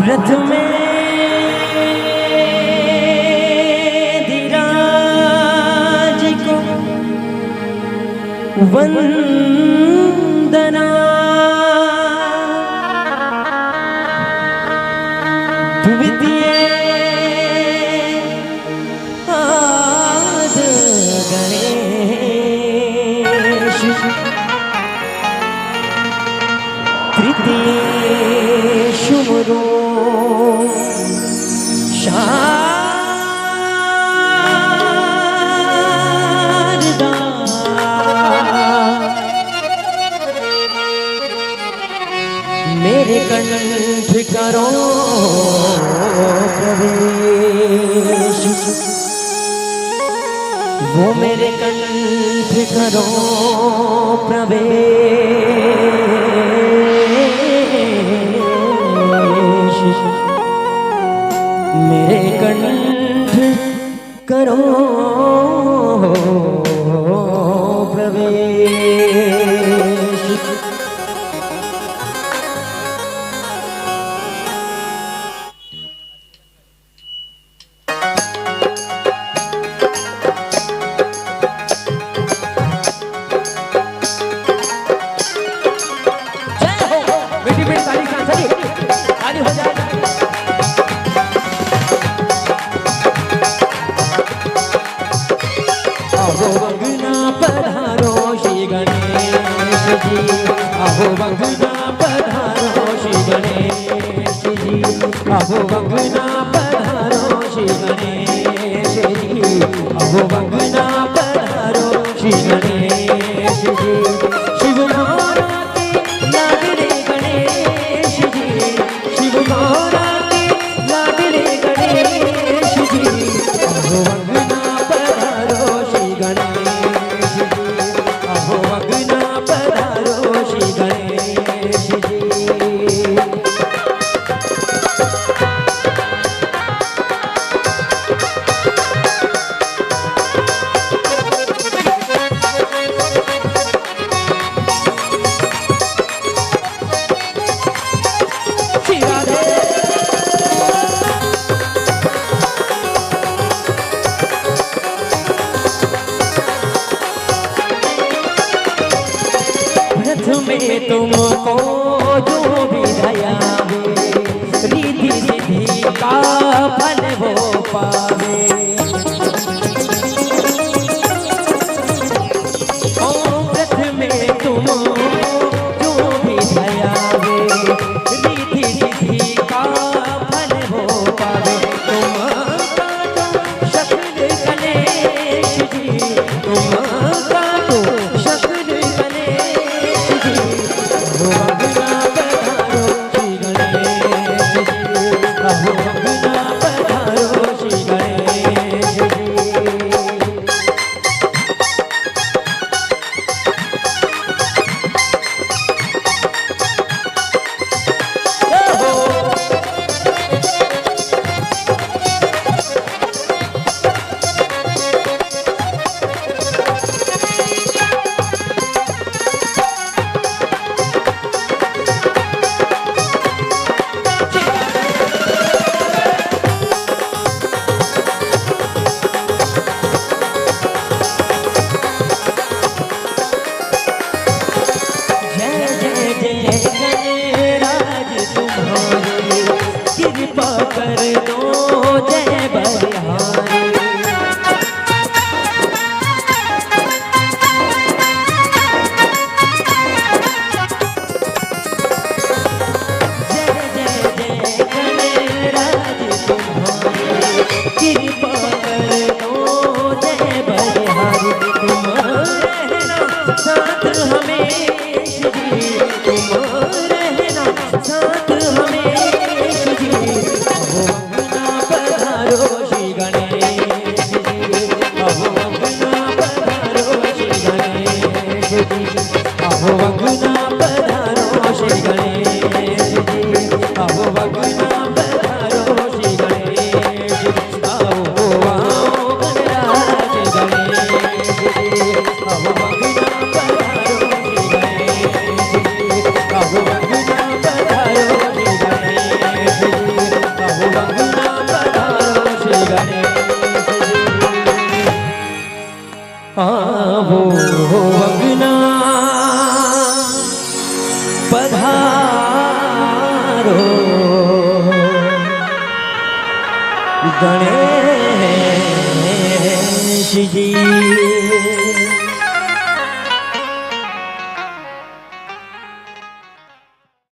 व्रत में धीराज को वंदना, द्वितीय आद गणेश, तृतीय शुमरो शारदा, मेरे कंठ करो प्रवेश, वो मेरे कंठ करो प्रवेश, मेरे कंठ करो प्रवेश। जय हो बेटी बेटी ताली सांसरी आदि हो जाए। अहो वंदना पधारो श्री गणेश जी, अहो वंदना पधारो श्री गणेश जी, अहो वंदना पधारो श्री गणेश जी, अहो वंदना पधारो श्री गणेश जी। शिव गौरा के लाडले गणेश जी, शिव गौरा के लाडले गणेश जी, अहो वंदना पधारो श्री गणेश जी, अहो वंदना पधारो श्री गणेश जी। में तुमको जो भी दयावे, रिद्धि सिद्धि का फल वो पावे। ओ व्रत में तुमको जो भी दयावे, रिद्धि सिद्धि का फल वो पावे। तुम्हारा तो शक्ल गणेश जी, तुम्हारा तो शक्ल गणेश जी, अहो वंदना पधारो श्री गणेश जी, अहो वंदना पधारो श्री गणेश जी। कृपा कर दो जय बलिहारी, जय जय जय गणराज तुम्हारी, कृपा कर दो जय बलिहारी। तुम रहना साथ हमें जी, तुम रहना साथ हमेश जी अहो अंगना पधारो श्री गणेश जी अहो अंगना पधारो श्री गणेश जी अहो अंगना पधारो श्री गणेश जी अहो अंगना पधारो श्री गणेश जी आओ गणराज गणेश जी अहो अंगना पधारो श्री गणेश जी अहो अंगना पधारो श्री गणेश जी अहो अंगना पधारो श्री गणेश जी आओ अंगना पधारो गणेश जी।